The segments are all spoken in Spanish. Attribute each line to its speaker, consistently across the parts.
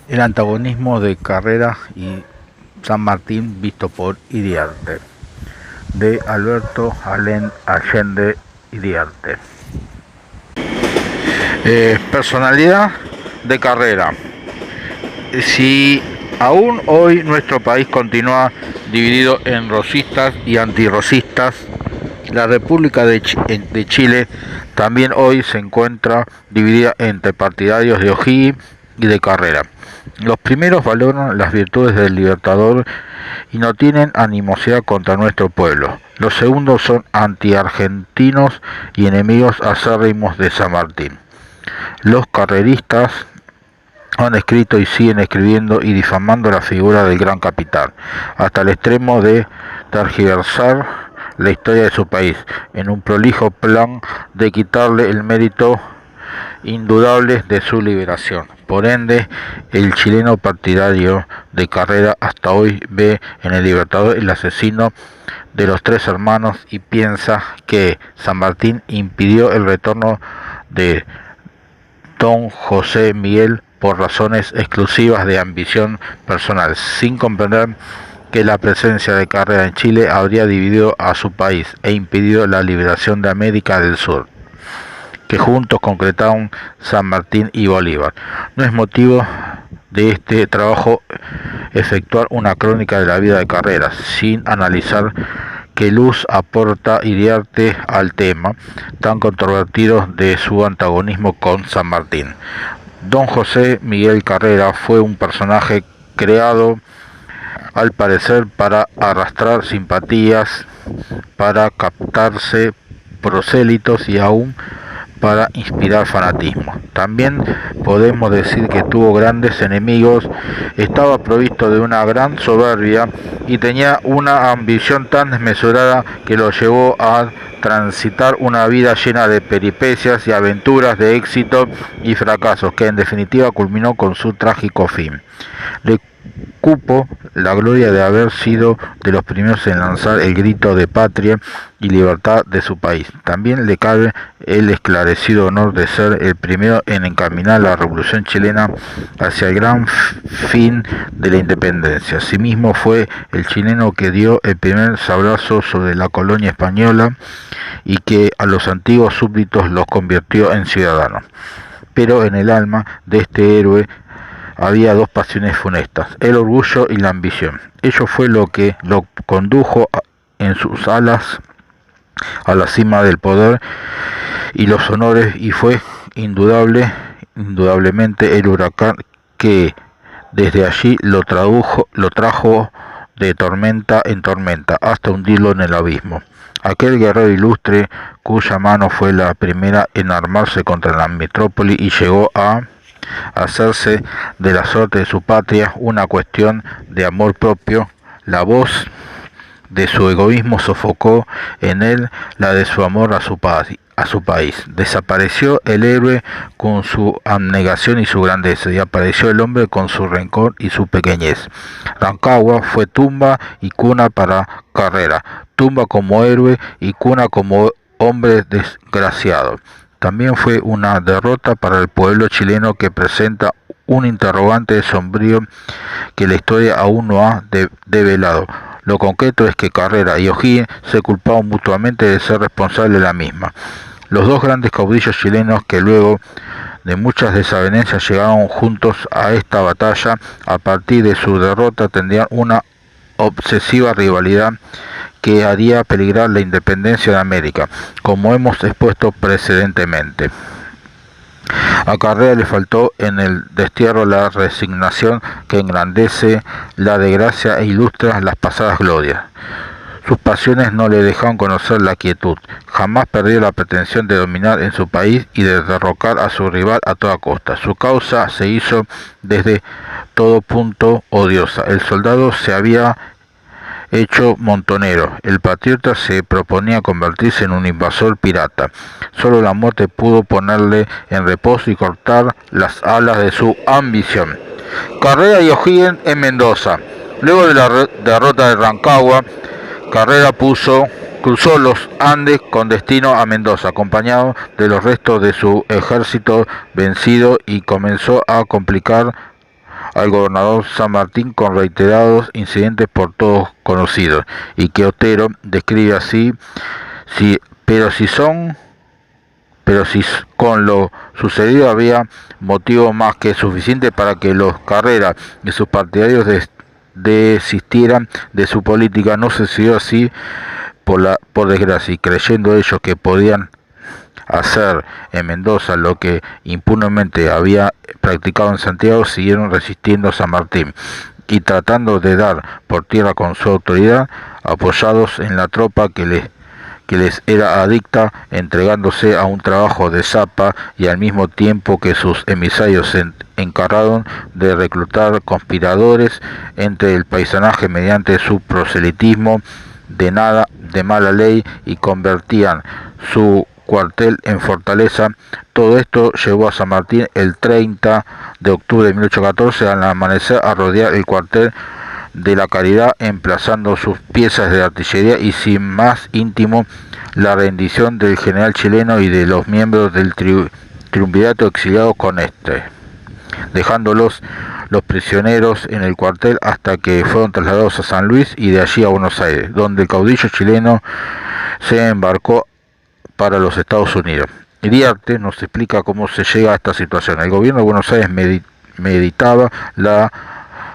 Speaker 1: El antagonismo de Carrera y San Martín visto por Iriarte, de Alberto Allende Iriarte. Personalidad de Carrera. Si aún hoy nuestro país continúa dividido en rosistas y antirrosistas, la República de Chile también hoy se encuentra dividida entre partidarios de O'Higgins y de Carrera. Los primeros valoran las virtudes del Libertador y no tienen animosidad contra nuestro pueblo. Los segundos son antiargentinos y enemigos acérrimos de San Martín. Los carreristas han escrito y siguen escribiendo y difamando la figura del gran capitán, hasta el extremo de tergiversar la historia de su país, en un prolijo plan de quitarle el mérito indudable de su liberación. Por ende, el chileno partidario de Carrera hasta hoy ve en el Libertador el asesino de los tres hermanos y piensa que San Martín impidió el retorno de don José Miguel por razones exclusivas de ambición personal, sin comprender que la presencia de Carrera en Chile habría dividido a su país e impedido la liberación de América del Sur, que juntos concretaron San Martín y Bolívar. No es motivo de este trabajo efectuar una crónica de la vida de Carrera, sin analizar qué luz aporta Iriarte al tema tan controvertido de su antagonismo con San Martín. Don José Miguel Carrera fue un personaje creado al parecer para arrastrar simpatías, para captarse prosélitos y aún para inspirar fanatismo. También podemos decir que tuvo grandes enemigos, estaba provisto de una gran soberbia y tenía una ambición tan desmesurada que lo llevó a transitar una vida llena de peripecias y aventuras, de éxito y fracasos, que en definitiva culminó con su trágico fin. Le cupo la gloria de haber sido de los primeros en lanzar el grito de patria y libertad de su país. También le cabe el esclarecido honor de ser el primero en encaminar la revolución chilena hacia el gran fin de la independencia. Asimismo fue el chileno que dio el primer sablazo sobre la colonia española y que a los antiguos súbditos los convirtió en ciudadanos. Pero en el alma de este héroe había dos pasiones funestas, el orgullo y la ambición. Ello fue lo que lo condujo en sus alas a la cima del poder y los honores, y fue indudablemente el huracán que desde allí lo trajo de tormenta en tormenta hasta hundirlo en el abismo. Aquel guerrero ilustre cuya mano fue la primera en armarse contra la metrópoli y llegó a hacerse de la suerte de su patria una cuestión de amor propio. La voz de su egoísmo sofocó en él la de su amor a su país. Desapareció el héroe con su abnegación y su grandeza, y apareció el hombre con su rencor y su pequeñez. Rancagua fue tumba y cuna para Carrera, tumba como héroe y cuna como hombre desgraciado. También fue una derrota para el pueblo chileno, que presenta un interrogante sombrío que la historia aún no ha develado. Lo concreto es que Carrera y O'Higgins se culpaban mutuamente de ser responsables de la misma. Los dos grandes caudillos chilenos, que luego de muchas desavenencias llegaron juntos a esta batalla, a partir de su derrota tendrían una obsesiva rivalidad que haría peligrar la independencia de América, como hemos expuesto precedentemente. A Carrera le faltó en el destierro la resignación que engrandece la desgracia e ilustra las pasadas glorias. Sus pasiones no le dejaron conocer la quietud. Jamás perdió la pretensión de dominar en su país y de derrocar a su rival a toda costa. Su causa se hizo desde todo punto odiosa. El soldado se había hecho montonero, el patriota se proponía convertirse en un invasor pirata. Solo la muerte pudo ponerle en reposo y cortar las alas de su ambición. Carrera y O'Higgins en Mendoza. Luego de la derrota de Rancagua, Carrera cruzó los Andes con destino a Mendoza, acompañado de los restos de su ejército vencido, y comenzó a complicar al gobernador San Martín con reiterados incidentes por todos conocidos, y que Otero describe así: pero si con lo sucedido había motivo más que suficiente para que los Carrera y sus partidarios desistieran de su política, no sucedió así por desgracia, y creyendo ellos que podían hacer en Mendoza lo que impunemente había practicado en Santiago, siguieron resistiendo a San Martín y tratando de dar por tierra con su autoridad, apoyados en la tropa que les era adicta, entregándose a un trabajo de zapa, y al mismo tiempo que sus emisarios se encargaron de reclutar conspiradores entre el paisanaje mediante su proselitismo de mala ley, y convertían su cuartel en fortaleza. Todo esto llevó a San Martín el 30 de octubre de 1814 al amanecer a rodear el cuartel de la Caridad, emplazando sus piezas de artillería y sin más íntimo la rendición del general chileno y de los miembros del triunvirato exiliados con dejándolos los prisioneros en el cuartel hasta que fueron trasladados a San Luis y de allí a Buenos Aires, donde el caudillo chileno se embarcó para los Estados Unidos. Iriarte nos explica cómo se llega a esta situación. El gobierno de Buenos Aires meditaba la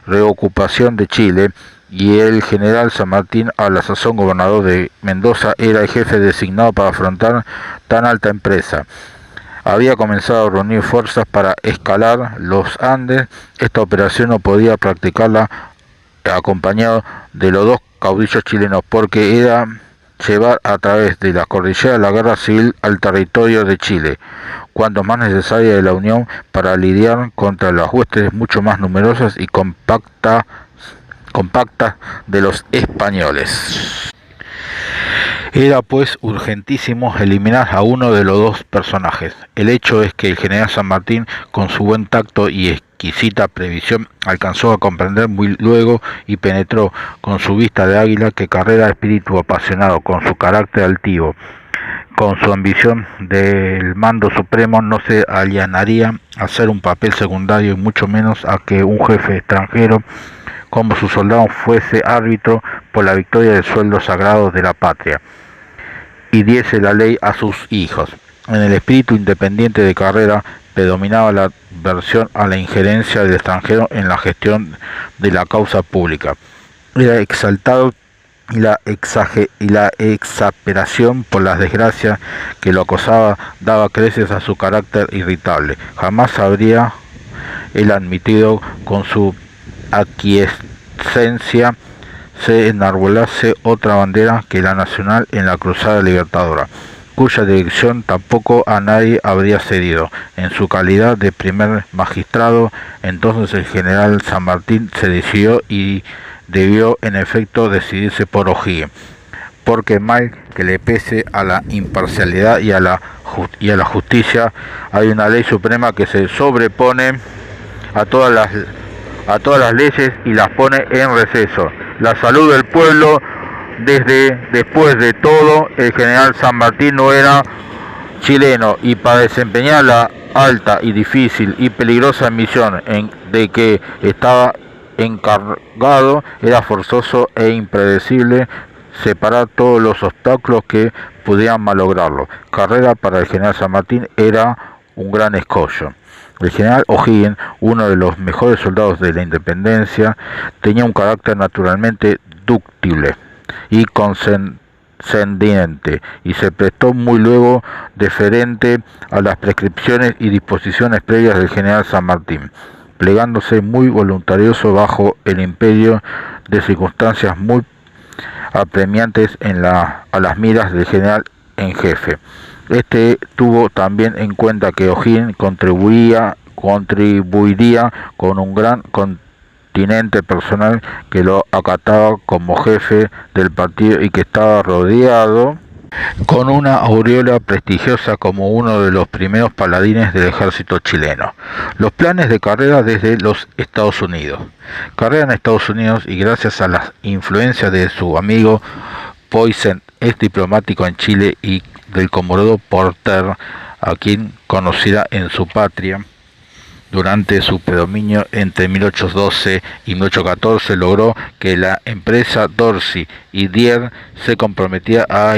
Speaker 1: reocupación de Chile, y el general San Martín, a la sazón gobernador de Mendoza, era el jefe designado para afrontar tan alta empresa. Había comenzado a reunir fuerzas para escalar los Andes. Esta operación no podía practicarla acompañado de los dos caudillos chilenos, porque era llevar a través de la cordillera la guerra civil al territorio de Chile, cuanto más necesaria de la unión para lidiar contra las huestes mucho más numerosas y compactas de los españoles. Era pues urgentísimo eliminar a uno de los dos personajes. El hecho es que el general San Martín, con su buen tacto y exquisita previsión, alcanzó a comprender muy luego y penetró con su vista de águila que Carrera, espíritu apasionado, con su carácter altivo, con su ambición del mando supremo, no se allanaría a hacer un papel secundario, y mucho menos a que un jefe extranjero como su soldado fuese árbitro por la victoria del sueldo sagrado de la patria y diese la ley a sus hijos. En el espíritu independiente de Carrera predominaba la aversión a la injerencia del extranjero en la gestión de la causa pública. Era exaltado, y la exasperación por las desgracias que lo acosaba daba creces a su carácter irritable. Jamás habría él admitido con su aquiescencia se enarbolase otra bandera que la nacional en la cruzada libertadora, cuya dirección tampoco a nadie habría cedido. En su calidad de primer magistrado, entonces el general San Martín se decidió, y debió en efecto decidirse por O'Higgins, porque mal que le pese a la imparcialidad y a la justicia, hay una ley suprema que se sobrepone a todas las leyes y las pone en receso: la salud del pueblo. Después de todo, el general San Martín no era chileno, y para desempeñar la alta y difícil y peligrosa misión de que estaba encargado, era forzoso e impredecible separar todos los obstáculos que pudieran malograrlo. Carrera, para el general San Martín, era un gran escollo. El general O'Higgins, uno de los mejores soldados de la independencia, tenía un carácter naturalmente dúctil y condescendiente, y se prestó muy luego deferente a las prescripciones y disposiciones previas del general San Martín, plegándose muy voluntarioso bajo el imperio de circunstancias muy apremiantes a las miras del general en jefe. Este tuvo también en cuenta que O'Higgins contribuiría con un gran contingente personal que lo acataba como jefe del partido, y que estaba rodeado con una aureola prestigiosa como uno de los primeros paladines del ejército chileno. Los planes de Carrera desde los Estados Unidos. Carrera en Estados Unidos, y gracias a las influencias de su amigo Poisson, es diplomático en Chile, y del Comodoro Porter, a quien conocida en su patria, Durante su predominio entre 1812 y 1814 logró que la empresa Dorsey y Dier se comprometiera a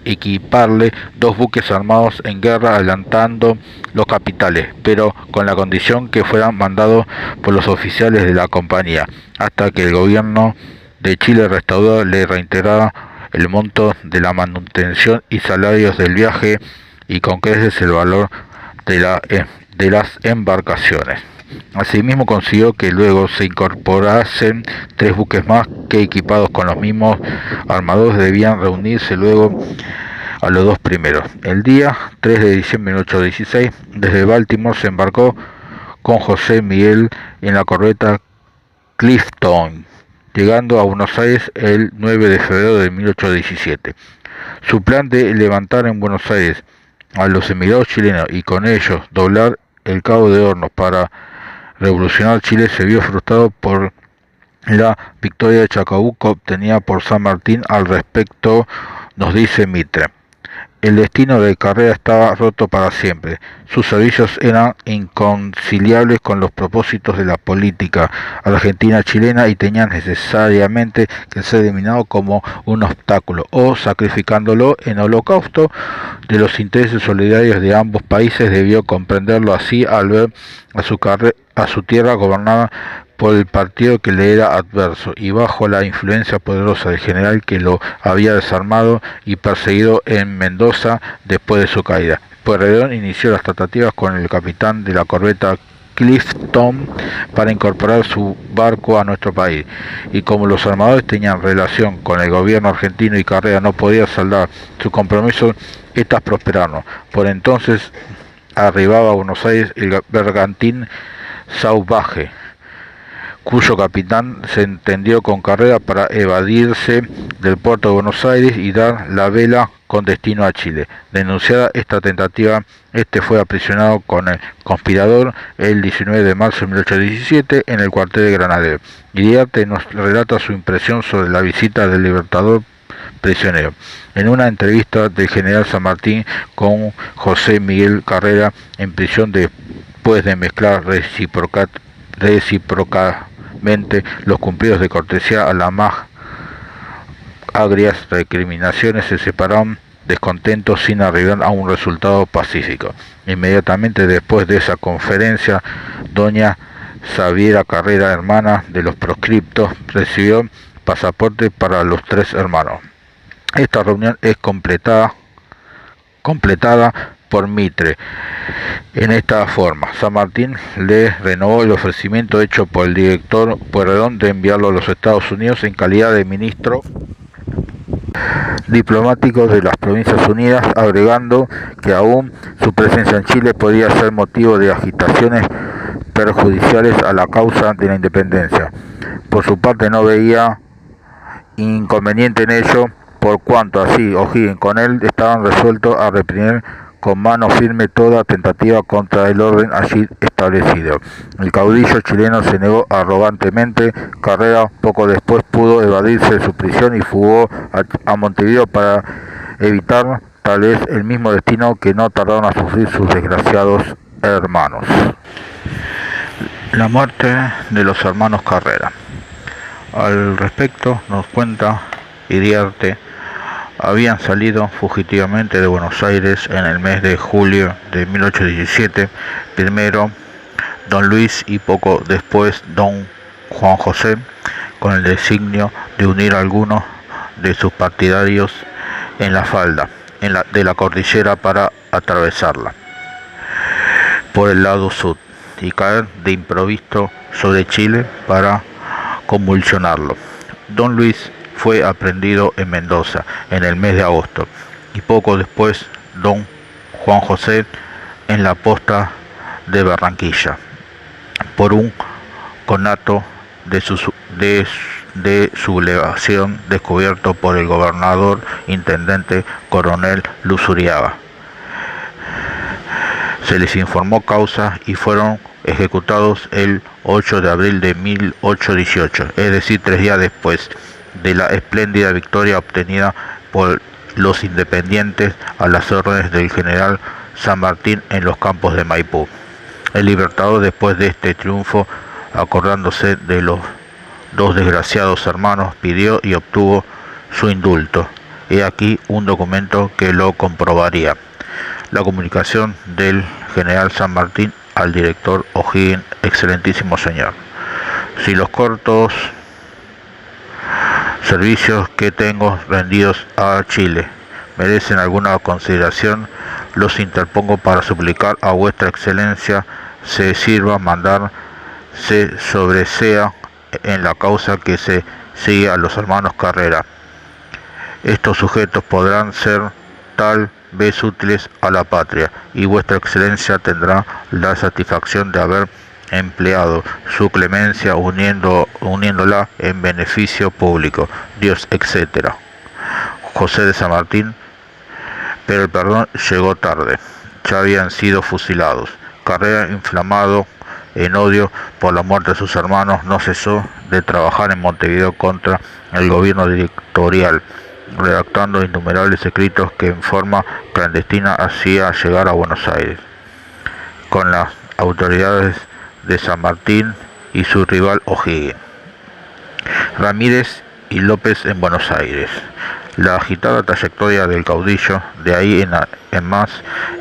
Speaker 1: equiparle 2 buques armados en guerra, adelantando los capitales, pero con la condición que fueran mandados por los oficiales de la compañía, hasta que el gobierno de Chile restaurado le reintegrara el monto de la manutención y salarios del viaje, y con creces el valor de las embarcaciones. Asimismo consiguió que luego se incorporasen 3 buques más que, equipados con los mismos armadores, debían reunirse luego a los 2 primeros. El día 3 de diciembre de 1816, desde Baltimore se embarcó con José Miguel en la corbeta Clifton, llegando a Buenos Aires el 9 de febrero de 1817. Su plan de levantar en Buenos Aires a los emigrados chilenos y con ellos doblar el Cabo de Hornos para revolucionar Chile se vio frustrado por la victoria de Chacabuco obtenida por San Martín. Al respecto nos dice Mitre: el destino de Carrera estaba roto para siempre. Sus servicios eran inconciliables con los propósitos de la política argentina-chilena y tenían necesariamente que ser eliminado como un obstáculo o sacrificándolo en holocausto de los intereses solidarios de ambos países. Debió comprenderlo así al ver a su tierra gobernada por el partido que le era adverso y bajo la influencia poderosa del general que lo había desarmado y perseguido en Mendoza después de su caída. Pueyrredón inició las tratativas con el capitán de la corbeta Clifton para incorporar su barco a nuestro país, y como los armadores tenían relación con el gobierno argentino y Carrera no podía saldar su compromiso, estas prosperaron. Por entonces arribaba a Buenos Aires el bergantín Sauvage, cuyo capitán se entendió con Carrera para evadirse del puerto de Buenos Aires y dar la vela con destino a Chile. Denunciada esta tentativa, este fue aprisionado con el conspirador el 19 de marzo de 1817 en el cuartel de Granaderos. Iriarte nos relata su impresión sobre la visita del libertador prisionero. En una entrevista del general San Martín con José Miguel Carrera en prisión, después de mezclar recíprocamente los cumplidos de cortesía a las más agrias recriminaciones, se separaron descontentos sin arribar a un resultado pacífico. Inmediatamente después de esa conferencia, doña Xaviera Carrera, hermana de los proscriptos, recibió pasaporte para los 3 hermanos. Esta reunión es completada por Mitre en esta forma: San Martín le renovó el ofrecimiento hecho por el director Pueyrredón de enviarlo a los Estados Unidos en calidad de ministro diplomático de las Provincias Unidas, agregando que aún su presencia en Chile podía ser motivo de agitaciones perjudiciales a la causa de la independencia. Por su parte no veía inconveniente en ello, por cuanto así O'Higgins con él estaban resueltos a reprimir con mano firme toda tentativa contra el orden allí establecido. El caudillo chileno se negó arrogantemente. Carrera poco después pudo evadirse de su prisión y fugó a Montevideo para evitar tal vez el mismo destino que no tardaron a sufrir sus desgraciados hermanos. La muerte de los hermanos Carrera. Al respecto nos cuenta Iriarte: habían salido fugitivamente de Buenos Aires en el mes de julio de 1817, primero don Luis y poco después don Juan José, con el designio de unir a algunos de sus partidarios en la falda de la cordillera para atravesarla por el lado sur y caer de improviso sobre Chile para convulsionarlo. Don Luis fue aprehendido en Mendoza en el mes de agosto y poco después don Juan José en la posta de Barranquilla por un conato de sublevación descubierto por el gobernador intendente coronel Luzuriaga. Se les informó causa y fueron ejecutados el 8 de abril de 1818, es decir, 3 días después de la espléndida victoria obtenida por los independientes a las órdenes del general San Martín en los campos de Maipú. El Libertador, después de este triunfo, acordándose de los dos desgraciados hermanos, pidió y obtuvo su indulto. He aquí un documento que lo comprobaría. La comunicación del general San Martín al director O'Higgins: excelentísimo señor, si los cortos servicios que tengo rendidos a Chile merecen alguna consideración, los interpongo para suplicar a vuestra excelencia se sirva mandar se sobresea en la causa que se sigue a los hermanos Carrera. Estos sujetos podrán ser tal vez útiles a la patria, y vuestra excelencia tendrá la satisfacción de haber empleado su clemencia uniéndola en beneficio público. Dios, etc. José de San Martín. Pero el perdón llegó tarde. Ya habían sido fusilados. Carrera, inflamado en odio por la muerte de sus hermanos, no cesó de trabajar en Montevideo contra el gobierno dictatorial, redactando innumerables escritos que en forma clandestina hacía llegar a Buenos Aires, con las autoridades de San Martín y su rival O'Higgins, Ramírez y López en Buenos Aires. La agitada trayectoria del caudillo, de ahí en más,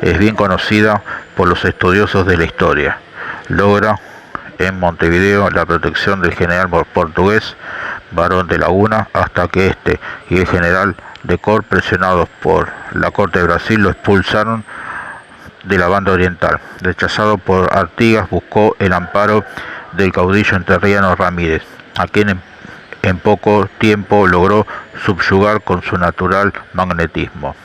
Speaker 1: es bien conocida por los estudiosos de la historia. Logra en Montevideo la protección del general portugués Barón de Laguna, hasta que este y el general de Cor, presionados por la corte de Brasil, lo expulsaron de la banda oriental. Rechazado por Artigas, buscó el amparo del caudillo entrerriano Ramírez, a quien en poco tiempo logró subyugar con su natural magnetismo.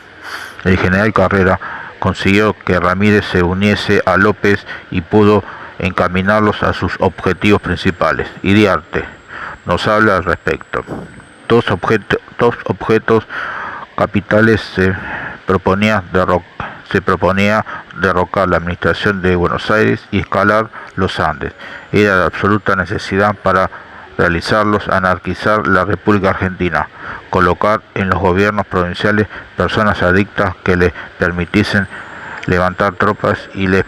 Speaker 1: El general Carrera consiguió que Ramírez se uniese a López y pudo encaminarlos a sus objetivos principales. Iriarte nos habla al respecto. Dos objetos capitales se proponía derrocar la administración de Buenos Aires y escalar los Andes. Era de absoluta necesidad para realizarlos anarquizar la República Argentina, colocar en los gobiernos provinciales personas adictas que les permitiesen levantar tropas y les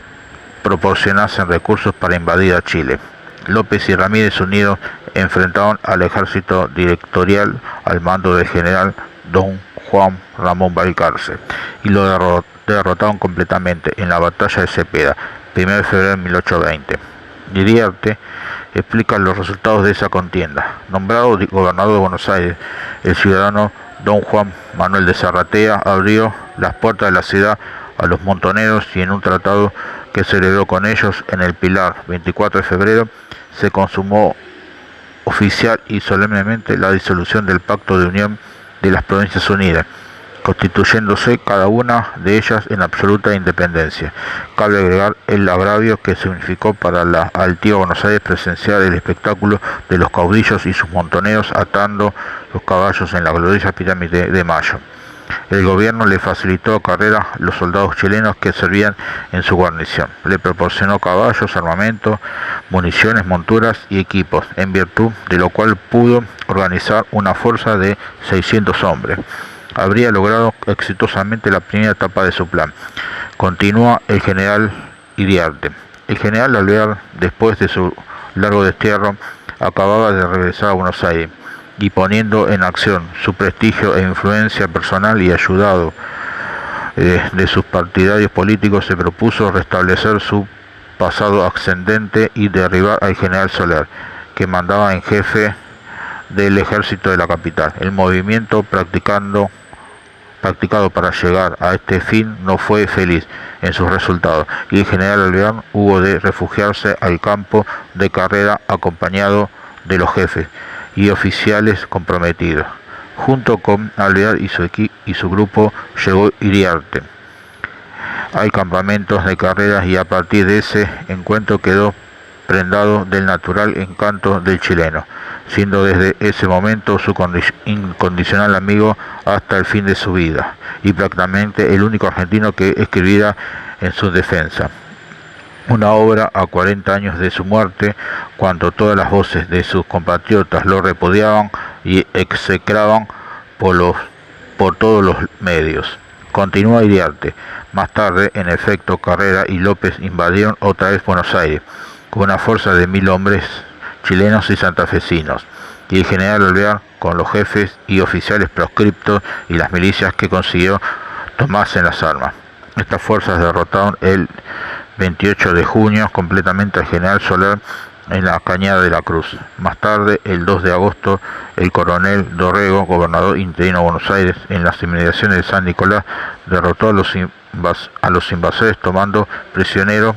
Speaker 1: proporcionasen recursos para invadir a Chile. López y Ramírez unidos enfrentaron al ejército dictatorial al mando del general don Juan Ramón Balcarce y lo derrotaron completamente en la batalla de Cepeda, 1 de febrero de 1820. Iriarte explica los resultados de esa contienda. Nombrado gobernador de Buenos Aires, el ciudadano don Juan Manuel de Zarratea abrió las puertas de la ciudad a los montoneros y en un tratado que celebró con ellos en el Pilar, 24 de febrero, se consumó oficial y solemnemente la disolución del Pacto de Unión de las Provincias Unidas, constituyéndose cada una de ellas en absoluta independencia. Cabe agregar el agravio que significó para la altiva Buenos Aires presenciar el espectáculo de los caudillos y sus montoneros atando los caballos en la gloriosa pirámide de Mayo. El gobierno le facilitó a Carrera los soldados chilenos que servían en su guarnición. Le proporcionó caballos, armamento, municiones, monturas y equipos, en virtud de lo cual pudo organizar una fuerza de 600 hombres. Habría logrado exitosamente la primera etapa de su plan. Continúa el general Iriarte. El general Alvear, después de su largo destierro, acababa de regresar a Buenos Aires y poniendo en acción su prestigio e influencia personal y ayudado de sus partidarios políticos, se propuso restablecer su pasado ascendente y derribar al general Soler, que mandaba en jefe del ejército de la capital. El movimiento practicado para llegar a este fin no fue feliz en sus resultados, y el general Alvear hubo de refugiarse al campo de Carrera acompañado de los jefes y oficiales comprometidos. Junto con Alvear y su grupo llegó Iriarte al campamento de Carreras, y a partir de ese encuentro quedó prendado del natural encanto del chileno, siendo desde ese momento su incondicional amigo hasta el fin de su vida, y prácticamente el único argentino que escribiera en su defensa. Una obra a 40 años de su muerte, cuando todas las voces de sus compatriotas lo repudiaban y execraban por todos los medios. Continúa Iriarte. Más tarde, en efecto, Carrera y López invadieron otra vez Buenos Aires, con una fuerza de 1000 hombres chilenos y santafesinos, y el general Alvear, con los jefes y oficiales proscriptos y las milicias que consiguió tomarse en las armas. Estas fuerzas derrotaron el 28 de junio completamente al general Soler en la Cañada de la Cruz. Más tarde, el 2 de agosto, el coronel Dorrego, gobernador interino de Buenos Aires, en las inmediaciones de San Nicolás, derrotó a los invasores, tomando prisioneros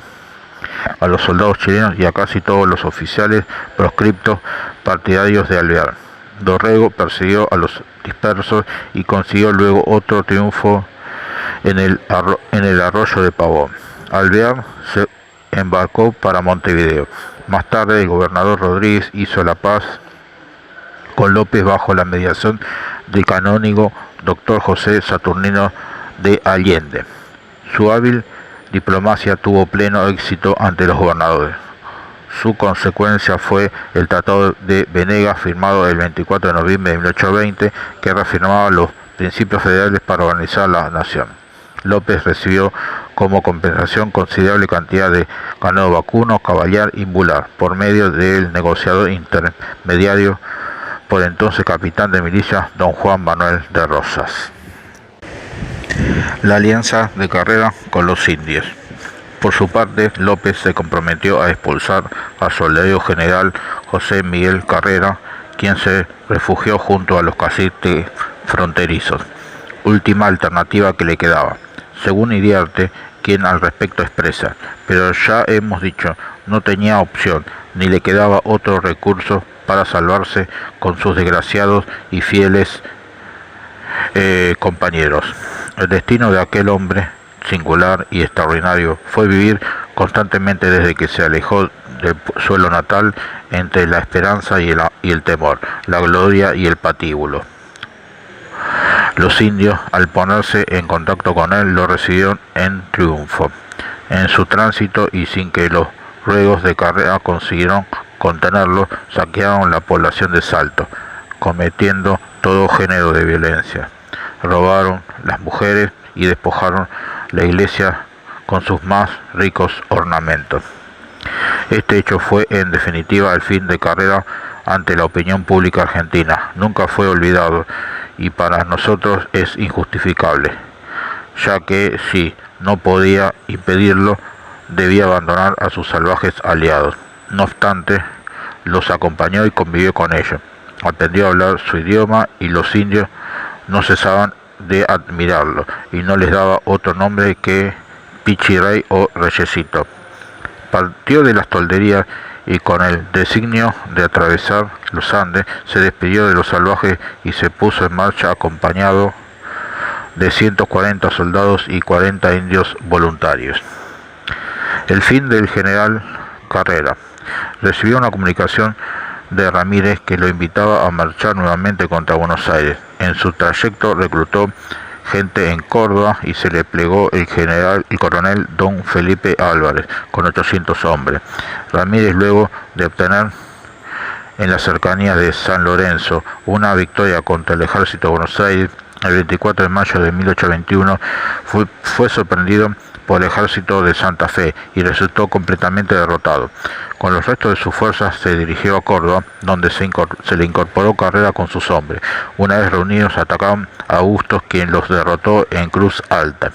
Speaker 1: a los soldados chilenos y a casi todos los oficiales proscriptos partidarios de Alvear. Dorrego persiguió a los dispersos y consiguió luego otro triunfo en el arroyo de Pavón. Alvear se embarcó para Montevideo. Más tarde, el gobernador Rodríguez hizo la paz con López bajo la mediación del canónigo doctor José Saturnino de Allende. Su hábil diplomacia tuvo pleno éxito ante los gobernadores. Su consecuencia fue el Tratado de Venegas, firmado el 24 de noviembre de 1820, que reafirmaba los principios federales para organizar la nación. López recibió como compensación considerable cantidad de ganado vacuno, caballar y mular, por medio del negociador intermediario, por entonces capitán de milicia, don Juan Manuel de Rosas. La alianza de Carrera con los indios. Por su parte, López se comprometió a expulsar al soldado general José Miguel Carrera, quien se refugió junto a los caciques fronterizos, última alternativa que le quedaba, según Iriarte, quien al respecto expresa: pero ya hemos dicho, no tenía opción, ni le quedaba otro recurso para salvarse con sus desgraciados y fieles compañeros. El destino de aquel hombre singular y extraordinario fue vivir constantemente desde que se alejó del suelo natal entre la esperanza y el temor, la gloria y el patíbulo. Los indios, al ponerse en contacto con él, lo recibieron en triunfo. En su tránsito, y sin que los ruegos de Carrera consiguieron contenerlo, saquearon la población de Salto, cometiendo todo género de violencia. Robaron las mujeres y despojaron la iglesia con sus más ricos ornamentos. Este hecho fue en definitiva el fin de Carrera ante la opinión pública argentina. Nunca fue olvidado y para nosotros es injustificable, ya que si no podía impedirlo, debía abandonar a sus salvajes aliados. No obstante, los acompañó y convivió con ellos. Aprendió a hablar su idioma y los indios no cesaban de admirarlo y no les daba otro nombre que Pichirrey o Reyesito. Partió de las tolderías y con el designio de atravesar los Andes se despidió de los salvajes y se puso en marcha acompañado de 140 soldados y 40 indios voluntarios. El fin del general Carrera. Recibió una comunicación de Ramírez que lo invitaba a marchar nuevamente contra Buenos Aires. En su trayecto reclutó gente en Córdoba y se le plegó el coronel don Felipe Álvarez con 800 hombres. Ramírez, luego de obtener en las cercanías de San Lorenzo una victoria contra el ejército de Buenos Aires, el 24 de mayo de 1821 fue sorprendido por el ejército de Santa Fe y resultó completamente derrotado. Con los restos de sus fuerzas se dirigió a Córdoba, donde se le incorporó Carrera con sus hombres. Una vez reunidos, atacaron a Bustos, quien los derrotó en Cruz Alta.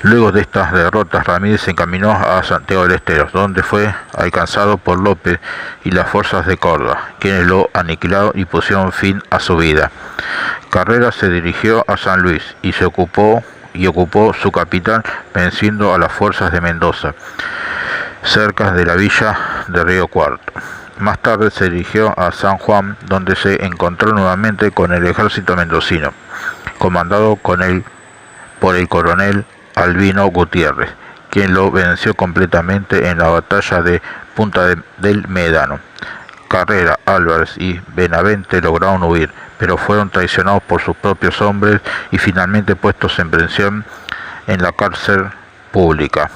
Speaker 1: Luego de estas derrotas, Ramírez se encaminó a Santiago del Estero, donde fue alcanzado por López y las fuerzas de Córdoba, quienes lo aniquilaron y pusieron fin a su vida. Carrera se dirigió a San Luis y ocupó su capital, venciendo a las fuerzas de Mendoza, cerca de la villa de Río Cuarto. Más tarde se dirigió a San Juan, donde se encontró nuevamente con el ejército mendocino, comandado por el coronel Albino Gutiérrez, quien lo venció completamente en la batalla de Punta del Médano. Carrera, Álvarez y Benavente lograron huir, pero fueron traicionados por sus propios hombres y finalmente puestos en prisión en la cárcel pública.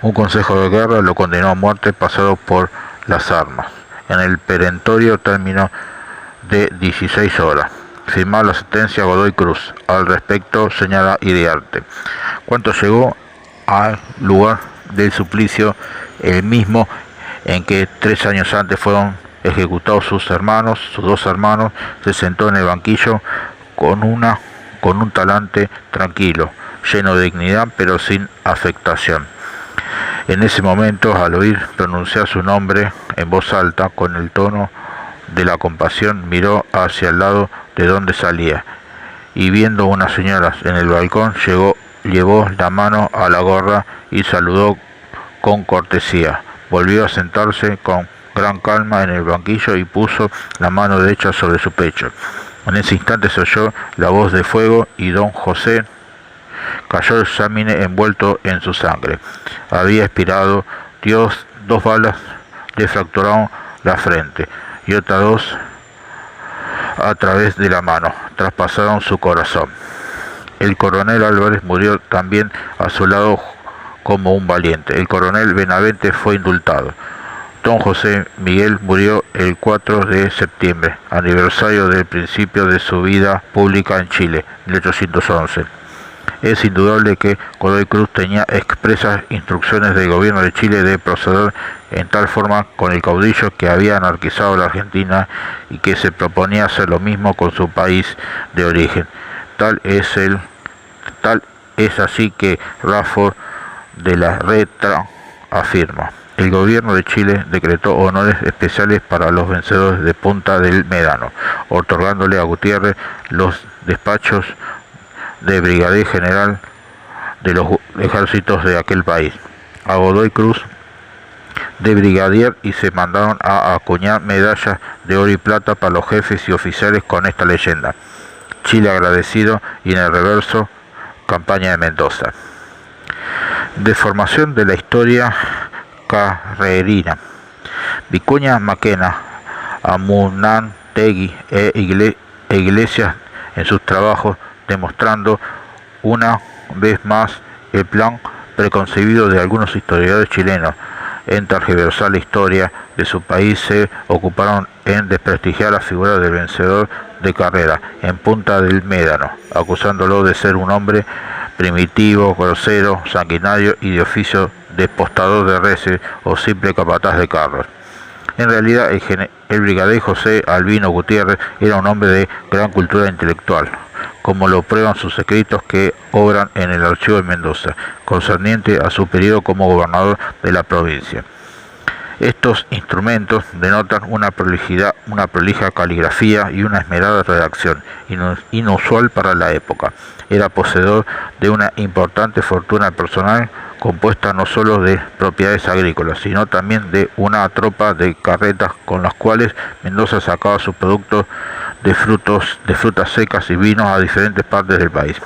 Speaker 1: Un consejo de guerra lo condenó a muerte pasado por las armas, en el perentorio término de 16 horas. firmar la sentencia Godoy Cruz. Al respecto señala Iriarte. Cuando llegó al lugar del suplicio, el mismo en que 3 años antes fueron ejecutados sus dos hermanos, se sentó en el banquillo con un talante tranquilo, lleno de dignidad pero sin afectación. En ese momento, al oír pronunciar su nombre en voz alta, con el tono de la compasión, miró hacia el lado de donde salía, y viendo unas señoras en el balcón, llevó la mano a la gorra y saludó con cortesía. Volvió a sentarse con gran calma en el banquillo y puso la mano derecha sobre su pecho. En ese instante se oyó la voz de fuego y don José cayó exámine envuelto en su sangre. Había expirado. Dos balas le fracturaron la frente y otras 2 a través de la mano traspasaron su corazón. El coronel Álvarez murió también a su lado como un valiente. El coronel Benavente fue indultado. Don José Miguel murió el 4 de septiembre, aniversario del principio de su vida pública en Chile, 1811. Es indudable que Godoy Cruz tenía expresas instrucciones del gobierno de Chile de proceder en tal forma con el caudillo que había anarquizado la Argentina y que se proponía hacer lo mismo con su país de origen. Tal es así que Rafford de la Retra afirma: el gobierno de Chile decretó honores especiales para los vencedores de Punta del Médano, otorgándole a Gutiérrez los despachos de brigadier general de los ejércitos de aquel país, a Godoy Cruz de brigadier, y se mandaron a acuñar medallas de oro y plata para los jefes y oficiales con esta leyenda: Chile agradecido, y en el reverso, campaña de Mendoza. Deformación de la historia carrerina. Vicuña Maquena, Amunátegui e Iglesias en sus trabajos, demostrando una vez más el plan preconcebido de algunos historiadores chilenos en tergiversar la historia de su país, se ocuparon en desprestigiar la figura del vencedor de carrera en Punta del Médano, acusándolo de ser un hombre primitivo, grosero, sanguinario y de oficio despostador de reses o simple capataz de carros. En realidad, el brigadier José Albino Gutiérrez era un hombre de gran cultura intelectual, como lo prueban sus escritos que obran en el archivo de Mendoza, concerniente a su periodo como gobernador de la provincia. Estos instrumentos denotan una prolija caligrafía y una esmerada redacción, inusual para la época. Era poseedor de una importante fortuna personal, compuesta no solo de propiedades agrícolas, sino también de una tropa de carretas con las cuales Mendoza sacaba sus productos de frutas secas y vinos a diferentes partes del país.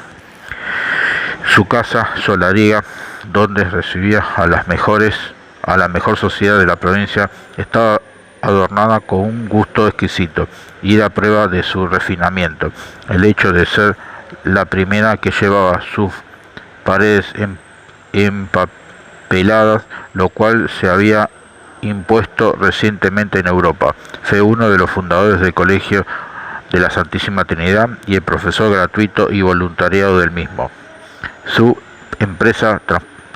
Speaker 1: Su casa solariega, donde recibía a la mejor sociedad de la provincia, estaba adornada con un gusto exquisito y era prueba de su refinamiento el hecho de ser la primera que llevaba sus paredes empapeladas, lo cual se había impuesto recientemente en Europa. Fue uno de los fundadores del Colegio de la Santísima Trinidad y el profesor gratuito y voluntariado del mismo. Su empresa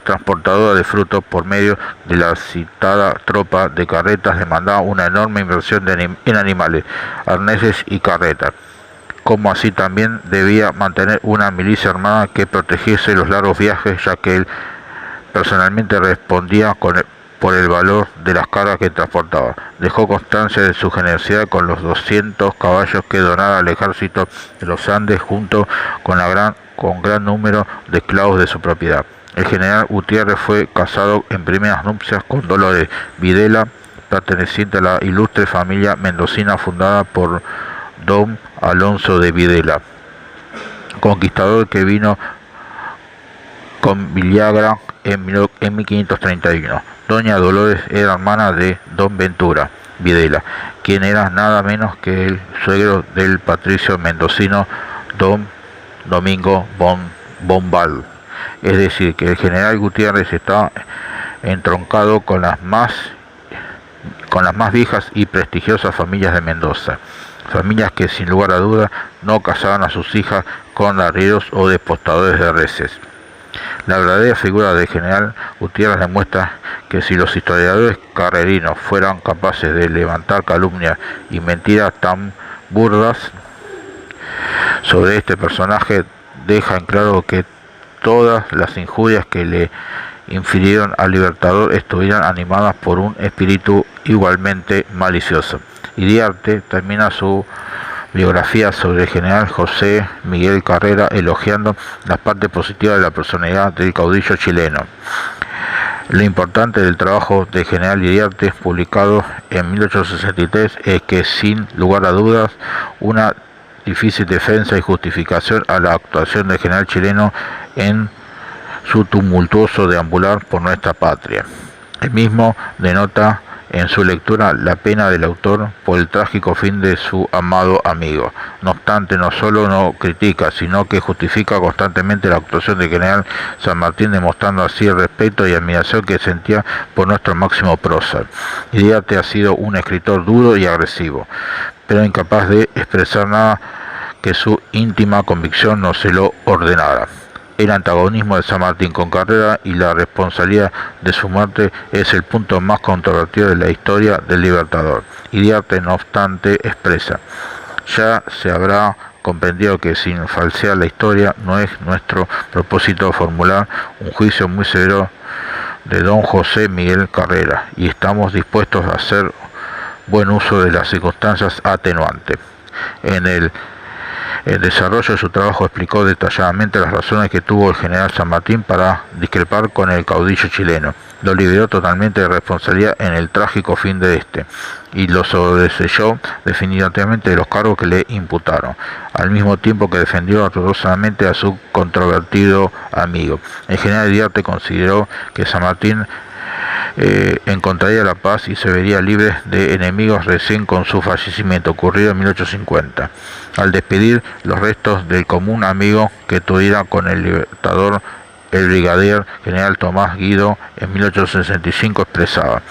Speaker 1: transportadora de frutos por medio de la citada tropa de carretas demandaba una enorme inversión en animales, arneses y carretas, como así también debía mantener una milicia armada que protegiese los largos viajes, ya que él personalmente respondía por el valor de las cargas que transportaba. Dejó constancia de su generosidad con los 200 caballos que donaba al ejército de los Andes, junto con gran número de esclavos de su propiedad. El general Gutiérrez fue casado en primeras nupcias con Dolores Videla, perteneciente a la ilustre familia mendocina fundada por don Alonso de Videla, conquistador que vino con Villagra en 1531. Doña Dolores era hermana de don Ventura Videla, quien era nada menos que el suegro del patricio mendocino don Domingo Bombal. Es decir, que el general Gutiérrez está entroncado con las más viejas y prestigiosas familias de Mendoza. familias que sin lugar a dudas no casaban a sus hijas con arrieros o despostadores de reses. La verdadera figura del general Gutiérrez demuestra que si los historiadores carrerinos fueran capaces de levantar calumnias y mentiras tan burdas sobre este personaje, deja en claro que todas las injurias que le infirieron al Libertador estuvieran animadas por un espíritu igualmente malicioso. Iriarte termina su biografía sobre el general José Miguel Carrera elogiando la parte positiva de la personalidad del caudillo chileno. Lo importante del trabajo del general Iriarte, publicado en 1863, es que sin lugar a dudas una difícil defensa y justificación a la actuación del general chileno en su tumultuoso deambular por nuestra patria. El mismo denota en su lectura la pena del autor por el trágico fin de su amado amigo. No obstante, no solo no critica, sino que justifica constantemente la actuación del general San Martín, demostrando así el respeto y admiración que sentía por nuestro máximo prócer. Iriarte ha sido un escritor duro y agresivo, pero incapaz de expresar nada que su íntima convicción no se lo ordenara. El antagonismo de San Martín con Carrera y la responsabilidad de su muerte es el punto más controvertido de la historia del Libertador. Iriarte, no obstante, expresa: ya se habrá comprendido que sin falsear la historia no es nuestro propósito formular un juicio muy severo de don José Miguel Carrera, y estamos dispuestos a hacer buen uso de las circunstancias atenuantes. En el desarrollo de su trabajo explicó detalladamente las razones que tuvo el general San Martín para discrepar con el caudillo chileno. Lo liberó totalmente de responsabilidad en el trágico fin de este y lo sobreseyó definitivamente de los cargos que le imputaron, al mismo tiempo que defendió orgullosamente a su controvertido amigo. El general Iriarte consideró que San Martín encontraría la paz y se vería libre de enemigos recién con su fallecimiento, ocurrido en 1850, al despedir los restos del común amigo que tuviera con el Libertador. El brigadier general Tomás Guido en 1865 expresaba: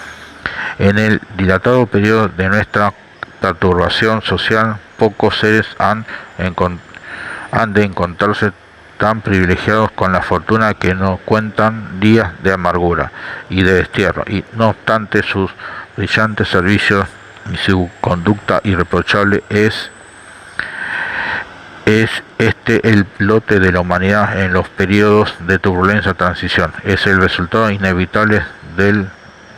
Speaker 1: en el dilatado periodo de nuestra perturbación social, pocos seres han de encontrarse tan privilegiados con la fortuna que no cuentan días de amargura y de destierro, y no obstante sus brillantes servicios y su conducta irreprochable es este el lote de la humanidad en los periodos de turbulencia transición, es el resultado inevitable del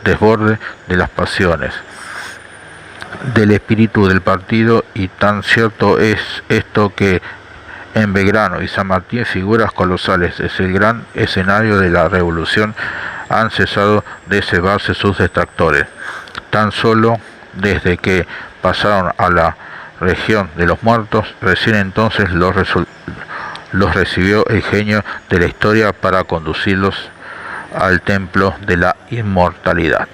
Speaker 1: desborde de las pasiones, del espíritu del partido, y tan cierto es esto que en Belgrano y San Martín, figuras colosales, es el gran escenario de la revolución, han cesado de cebarse sus detractores. Tan solo desde que pasaron a la región de los muertos, recién entonces los recibió el genio de la historia para conducirlos al templo de la inmortalidad.